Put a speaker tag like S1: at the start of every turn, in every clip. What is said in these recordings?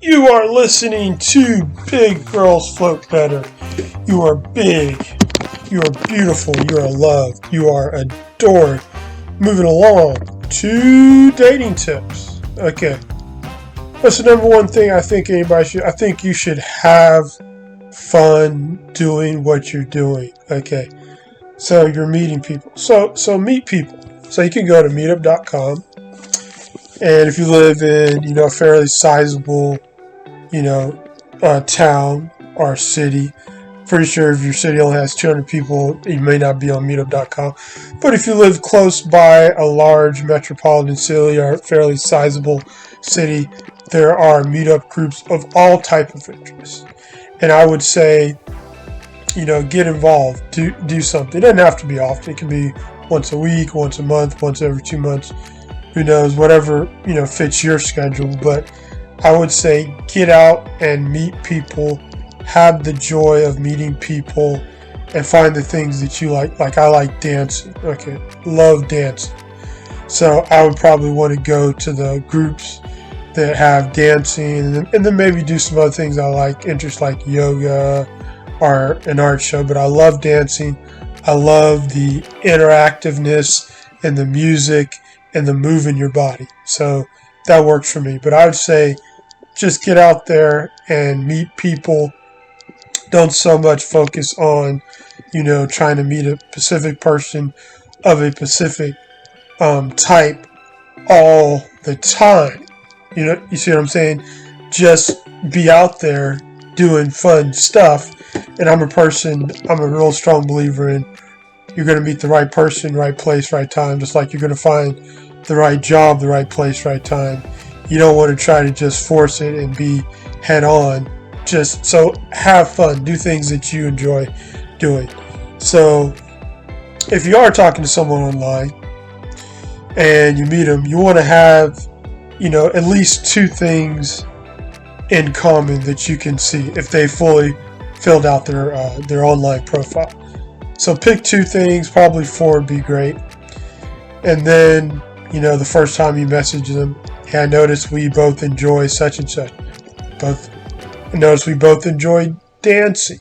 S1: You are listening to Big Girls Float Better. You are big. You are beautiful. You are loved. You are adored. Moving along to dating tips. Okay. What's the number one thing I think you should have fun doing what you're doing. Okay. So you're meeting people. So meet people. So you can go to meetup.com. And if you live in, a fairly sizable, town or city, pretty sure if your city only has 200 people, you may not be on meetup.com. But if you live close by a large metropolitan city or fairly sizable city, there are meetup groups of all type of interests. And I would say, get involved, do something. It doesn't have to be often. It can be once a week, once a month, once every 2 months. Who knows, whatever, fits your schedule. But I would say get out and meet people, have the joy of meeting people, and find the things that you like. Like I like dancing. Okay, love dancing. So I would probably want to go to the groups that have dancing and then maybe do some other things I like, interests like yoga or an art show. But I love dancing. I love the interactiveness and the music and the move in your body. So that works for me. But I would say just get out there and meet people. Don't so much focus on, trying to meet a specific person of a specific type all the time. You see what I'm saying? Just be out there doing fun stuff. And I'm a real strong believer in you're going to meet the right person, right place, right time, just like you're going to find the right job, the right place, right time. You don't want to try to just force it and be head on. Just so have fun, do things that you enjoy doing. So if you are talking to someone online and you meet them, you want to have, at least two things in common that you can see if they fully filled out their online profile. So pick two things, probably four would be great. And then, the first time you message them, hey, I noticed we both enjoy such and such. I noticed we both enjoy dancing.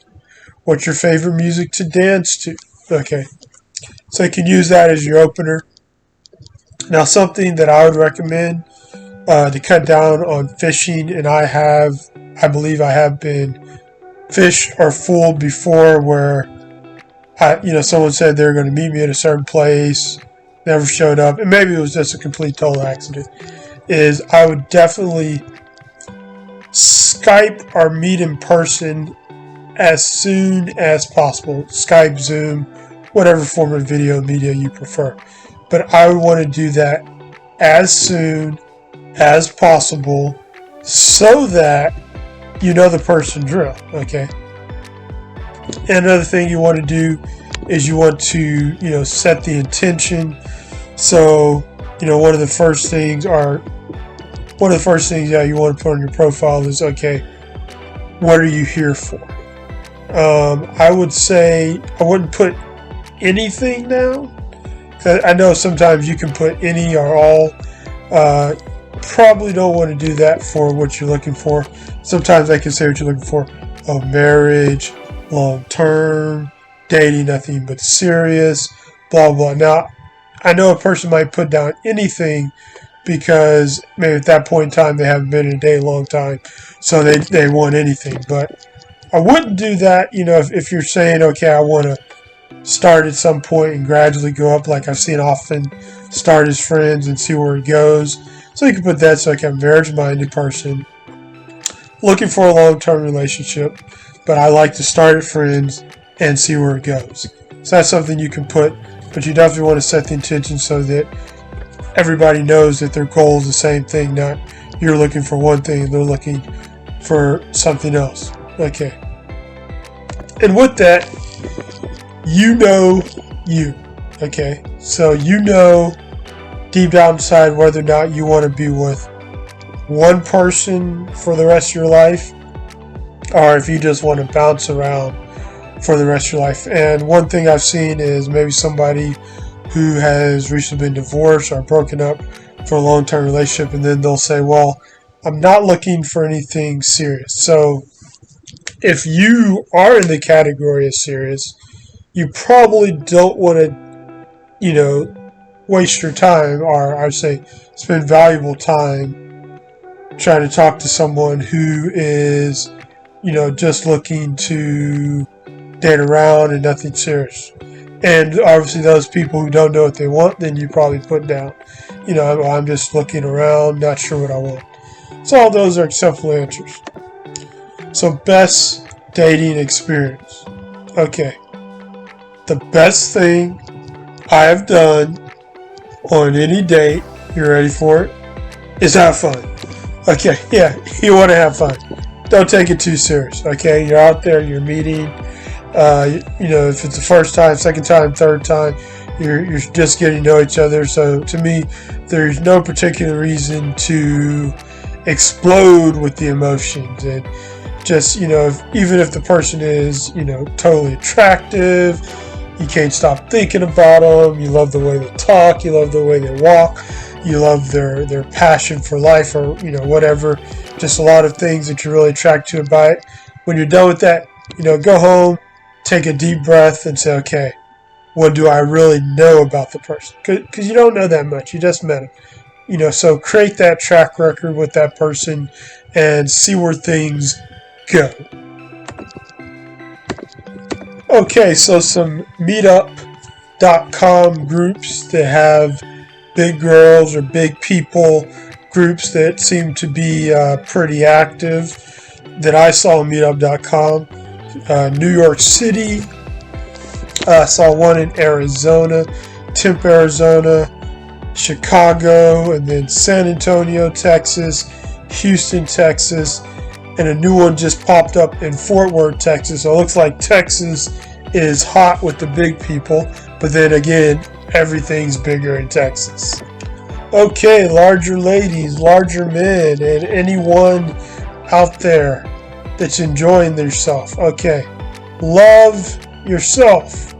S1: What's your favorite music to dance to? Okay. So you can use that as your opener. Now, something that I would recommend to cut down on fishing, and I believe I have been fished or fooled before where someone said they were going to meet me at a certain place, never showed up, and maybe it was just a complete total accident, is I would definitely Skype or meet in person as soon as possible. Skype, Zoom, whatever form of video media you prefer. But I would want to do that as soon as possible so that the person drill, okay? And another thing you want to do is you want to, set the intention. So, one of the first things you want to put on your profile is, okay, what are you here for? I would say I wouldn't put anything down. I know sometimes you can put any or all. Probably don't want to do that for what you're looking for. Sometimes I can say what you're looking for. Marriage, long term, dating, nothing but serious, blah, blah. Now, I know a person might put down anything because maybe at that point in time they haven't been in a date a long time, so they want anything. But I wouldn't do that, if you're saying, okay, I want to start at some point and gradually go up, like I've seen often, start as friends and see where it goes. So you can put that, so like I'm a marriage-minded person, looking for a long-term relationship, but I like to start at friends and see where it goes. So that's something you can put, but you definitely want to set the intention so that everybody knows that their goal is the same thing, not you're looking for one thing and they're looking for something else. Okay. And with that, you. Okay. So deep down inside whether or not you want to be with one person for the rest of your life or if you just want to bounce around for the rest of your life. And one thing I've seen is maybe somebody who has recently been divorced or broken up for a long-term relationship, and then they'll say, well, I'm not looking for anything serious. So if you are in the category of serious, you probably don't want to, waste your time, or I'd say spend valuable time trying to talk to someone who is, just looking to date around and nothing serious. And obviously those people who don't know what they want, then you probably put down, I'm just looking around, not sure what I want. So all those are acceptable answers. So best dating experience. Okay. The best thing I have done on any date, you ready for it, is have fun. Okay, yeah, you want to have fun. Don't take it too serious, okay? You're out there, you're meeting, if it's the first time, second time, third time, you're just getting to know each other. So to me, there's no particular reason to explode with the emotions. And just, even if the person is, totally attractive, you can't stop thinking about them. You love the way they talk. You love the way they walk. You love their passion for life, or whatever. Just a lot of things that you're really attracted to about it. When you're done with that, go home, take a deep breath, and say, okay, what do I really know about the person? Because you don't know that much. You just met them. So create that track record with that person and see where things go. Okay, so some meetup.com groups that have big girls or big people, groups that seem to be pretty active that I saw on meetup.com. New York City, I saw one in Arizona, Tempe, Arizona, Chicago, and then San Antonio, Texas, Houston, Texas, and a new one just popped up in Fort Worth, Texas. So it looks like Texas is hot with the big people, but then again, everything's bigger in Texas. Okay, larger ladies, larger men, and anyone out there that's enjoying themselves. Okay, love yourself.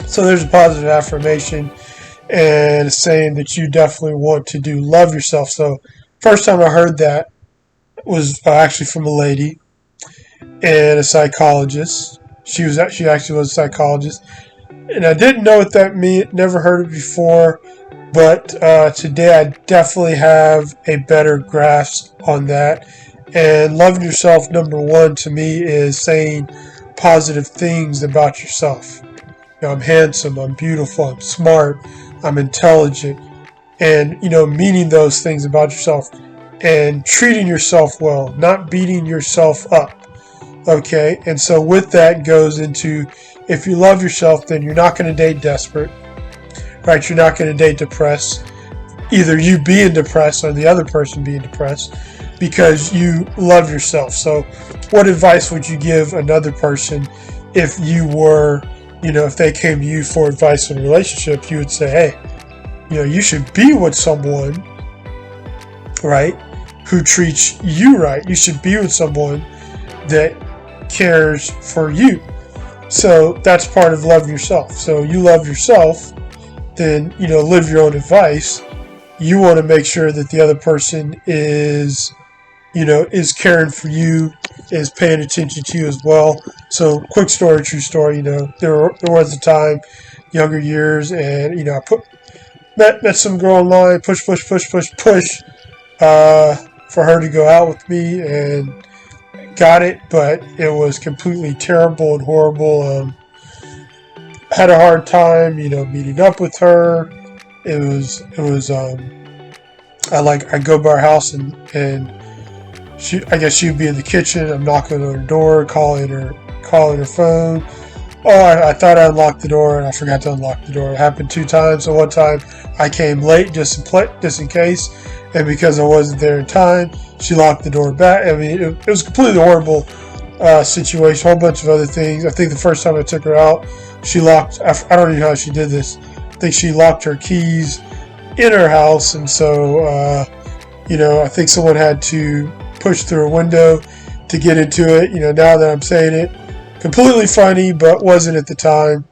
S1: So there's a positive affirmation and saying that you definitely want to do love yourself. So first time I heard that was actually from a lady and a psychologist. She actually was a psychologist, and I didn't know what that meant. Never heard it before, but today I definitely have a better grasp on that. And loving yourself, number one, to me, is saying positive things about yourself. I'm handsome, I'm beautiful, I'm smart, I'm intelligent, and meaning those things about yourself and treating yourself well, not beating yourself up. Okay, and so with that goes into, if you love yourself, then you're not going to date desperate, right? You're not going to date depressed, either you being depressed or the other person being depressed, because you love yourself. So what advice would you give another person if you were, if they came to you for advice in a relationship? You would say, hey, you should be with someone, right, who treats you right. You should be with someone that cares for you. So that's part of loving yourself. So you love yourself, then live your own advice. You want to make sure that the other person is caring for you, is paying attention to you as well. So quick story, true story. There was a time, younger years, and I met some girl online, push, for her to go out with me, and got it, but it was completely terrible and horrible. Had a hard time, meeting up with her. It was. I go by her house and I guess she'd be in the kitchen. I'm knocking on her door, calling her phone. Oh, I thought I unlocked the door and I forgot to unlock the door. It happened 2 times. So one time I came late just in case, and because I wasn't there in time, she locked the door back. I mean, it was a completely horrible situation. A whole bunch of other things. I think the first time I took her out, she locked. I don't know how she did this. I think she locked her keys in her house, and so I think someone had to push through a window to get into it. Now that I'm saying it, completely funny, but wasn't at the time.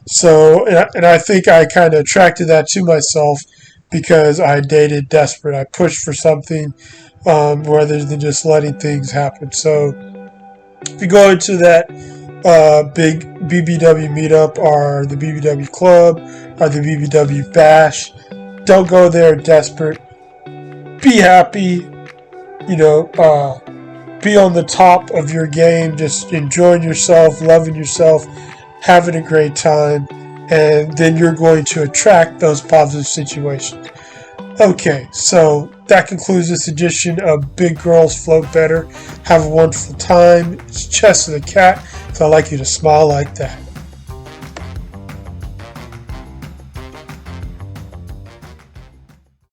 S1: So, and I think I kind of attracted that to myself because I dated desperate. I pushed for something rather than just letting things happen. So if you go into that big BBW meetup or the BBW club or the BBW bash, don't go there desperate. Be happy, be on the top of your game, just enjoying yourself, loving yourself, having a great time, and then you're going to attract those positive situations. Okay, so that concludes this edition of Big Girls Float Better. Have a wonderful time. It's Chess of the Cat, so I like you to smile like that.